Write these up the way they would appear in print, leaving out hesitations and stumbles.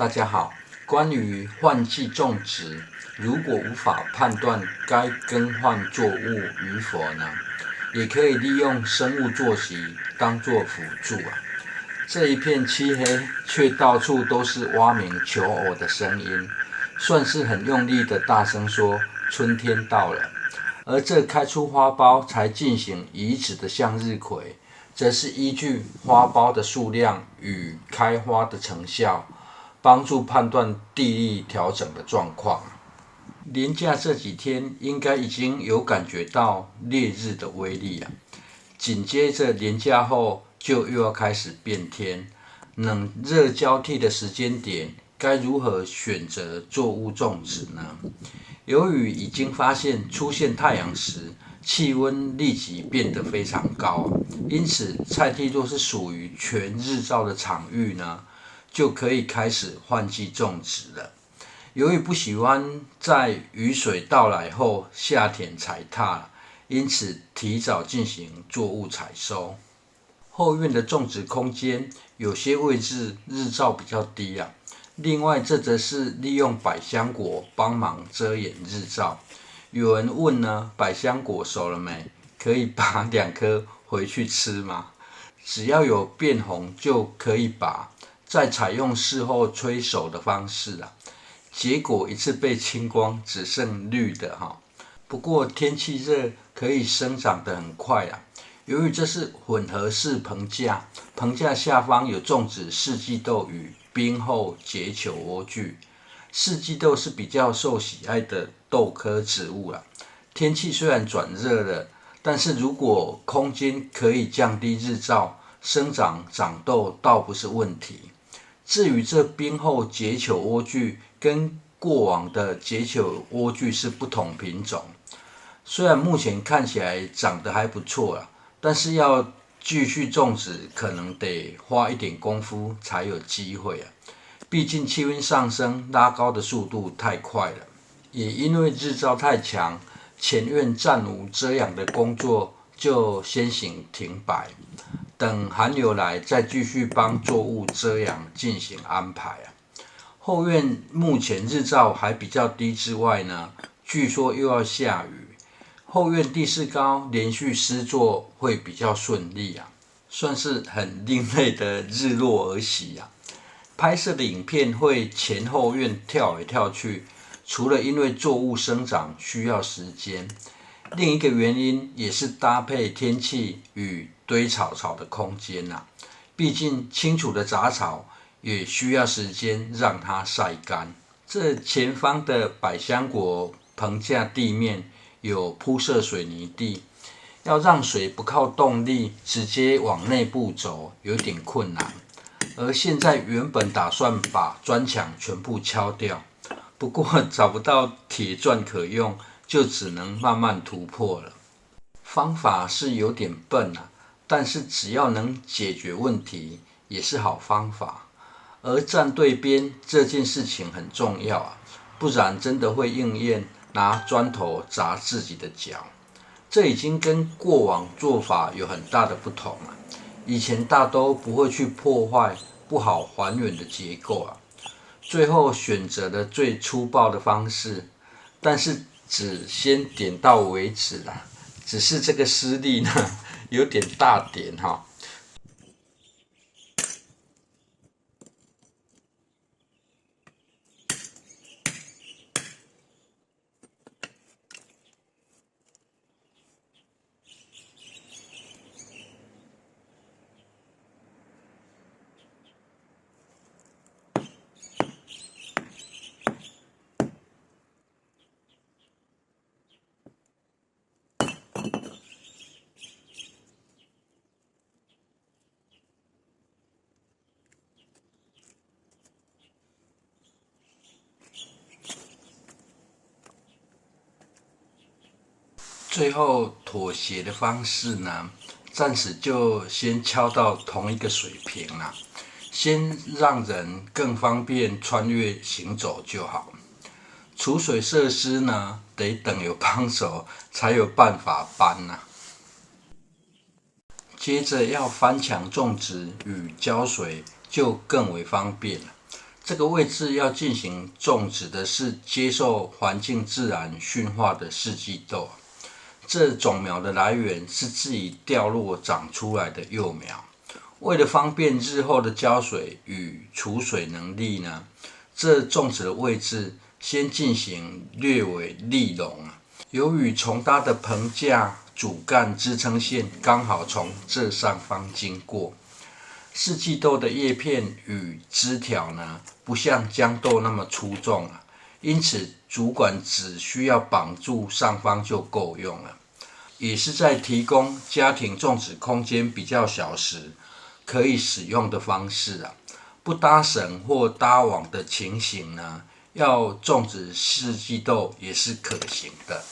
大家好，关于换季种植，如果无法判断该更换作物与否呢，也可以利用生物作息当作辅助啊。这一片漆黑，却到处都是蛙鸣求偶的声音，算是很用力的大声说春天到了。而这开出花苞才进行移植的向日葵，则是依据花苞的数量与开花的成效，帮助判断地力调整的状况。连假这几天应该已经有感觉到烈日的威力啊，紧接着连假后就又要开始变天，冷热交替的时间点，该如何选择作物种植呢？由于已经发现出现太阳时，气温立即变得非常高，因此菜地若是属于全日照的场域呢，就可以开始换季种植了。由于不喜欢在雨水到来后下田踩踏，因此提早进行作物采收。后院的种植空间有些位置日照比较低啊，另外这则是利用百香果帮忙遮掩日照。有人问呢，百香果熟了没？可以拔2颗回去吃吗？只要有变红就可以拔，再采用事后催熟的方式啊。结果一次被清光，只剩绿的哈。不过天气热，可以生长得很快啊。由于这是混合式棚架，棚架下方有种植四季豆与冰厚结球莴苣。四季豆是比较受喜爱的豆科植物啦。天气虽然转热了，但是如果空间可以降低日照，长豆倒不是问题。至于这冰厚结球莴苣跟过往的结球莴苣是不同品种，虽然目前看起来长得还不错啦，但是要继续种植可能得花一点功夫才有机会啊。毕竟气温上升拉高的速度太快了，也因为日照太强，前院暂无遮阳的工作就先行停摆，等寒流来再继续帮作物遮阳进行安排啊。后院目前日照还比较低之外呢，据说又要下雨，后院地势高，连续施作会比较顺利啊，算是很另类的日落而息啊。拍摄的影片会前后院跳来跳去，除了因为作物生长需要时间，另一个原因也是搭配天气与堆草草的空间啊。毕竟清楚的杂草也需要时间让它晒干。这前方的百香果棚架地面有铺设水泥地，要让水不靠动力直接往内部走，有点困难。而现在原本打算把砖墙全部敲掉，不过找不到铁钻可用，就只能慢慢突破了。方法是有点笨啊，但是只要能解决问题，也是好方法。而站对边这件事情很重要啊，不然真的会应验拿砖头砸自己的脚。这已经跟过往做法有很大的不同了。以前大都不会去破坏不好还原的结构啊，最后选择了最粗暴的方式，但是只先点到为止啦。只是这个施力呢，有点大点哈。最后妥协的方式呢，暂时就先敲到同一个水平啦，先让人更方便穿越行走就好。储水设施呢，得等有帮手才有办法搬啦。接着要翻墙种植与浇水就更为方便了。这个位置要进行种植的是接受环境自然驯化的四季豆，这种苗的来源是自己掉落长出来的幼苗。为了方便日后的浇水与储水能力呢，这种植的位置先进行略为立垄。由于重搭的棚架主干支撑线刚好从这上方经过，四季豆的叶片与枝条呢，不像豇豆那么粗重，因此主管只需要绑住上方就够用了。也是在提供家庭种植空间比较小时可以使用的方式。不搭绳或搭网的情形呢，要种植四季豆也是可行的。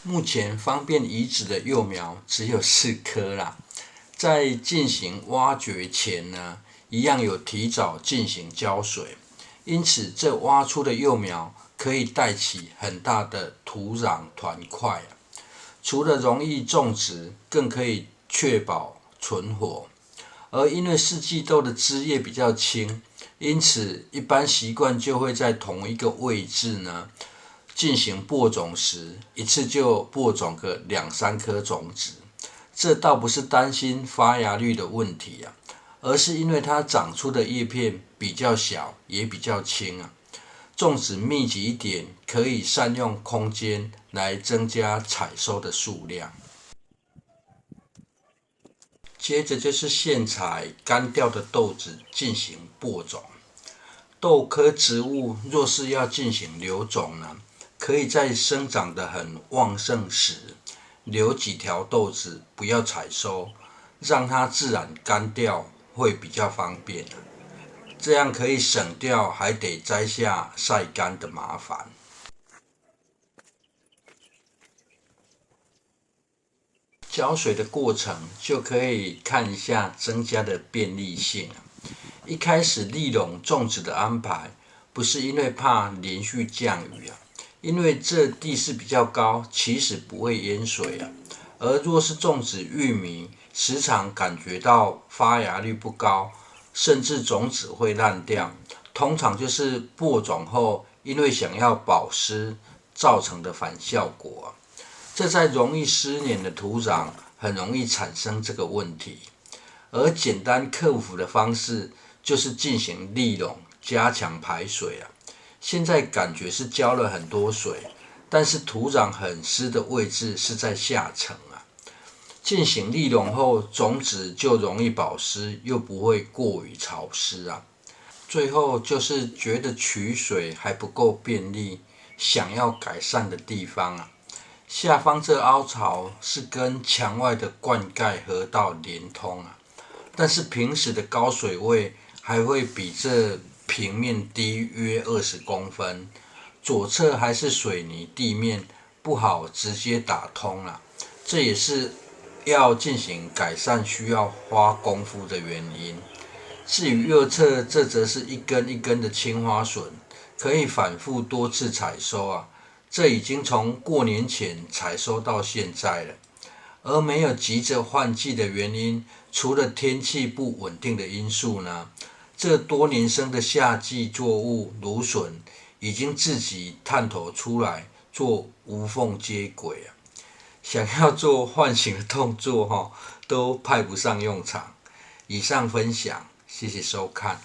目前方便移植的幼苗只有4棵啦，在进行挖掘前呢，一样有提早进行浇水，因此这挖出的幼苗可以带起很大的土壤团块，除了容易种植，更可以确保存活。而因为四季豆的枝叶比较轻，因此一般习惯就会在同一个位置呢进行播种时，一次就播种个2-3颗种子。这倒不是担心发芽率的问题，而是因为它长出的叶片比较小，也比较轻，种植密集一点，可以善用空间来增加采收的数量。接着就是现采干掉的豆子进行播种。豆科植物若是要进行留种呢，可以在生长得很旺盛时留几条豆子，不要采收，让它自然干掉会比较方便，这样可以省掉还得摘下晒干的麻烦。浇水的过程就可以看一下增加的便利性。一开始立垄种植的安排，不是因为怕连续降雨，因为这地势比较高，其实不会淹水。而若是种植玉米，时常感觉到发芽率不高，甚至种子会烂掉，通常就是播种后因为想要保湿造成的反效果。这在容易湿黏的土壤很容易产生这个问题，而简单克服的方式就是进行立垄，加强排水。现在感觉是浇了很多水，但是土壤很湿的位置是在下层。进行立垄后，种子就容易保湿，又不会过于潮湿。最后就是觉得取水还不够便利，想要改善的地方。下方这凹槽是跟墙外的灌溉河道连通，但是平时的高水位还会比这平面低约20公分，左侧还是水泥地面，不好直接打通，这也是要进行改善需要花功夫的原因。至于右侧，这则是一根一根的青花笋，可以反复多次采收。这已经从过年前采收到现在了。而没有急着换季的原因，除了天气不稳定的因素呢，这多年生的夏季作物芦笋已经自己探头出来做无缝接轨。想要做唤醒的动作都派不上用场。以上分享，谢谢收看。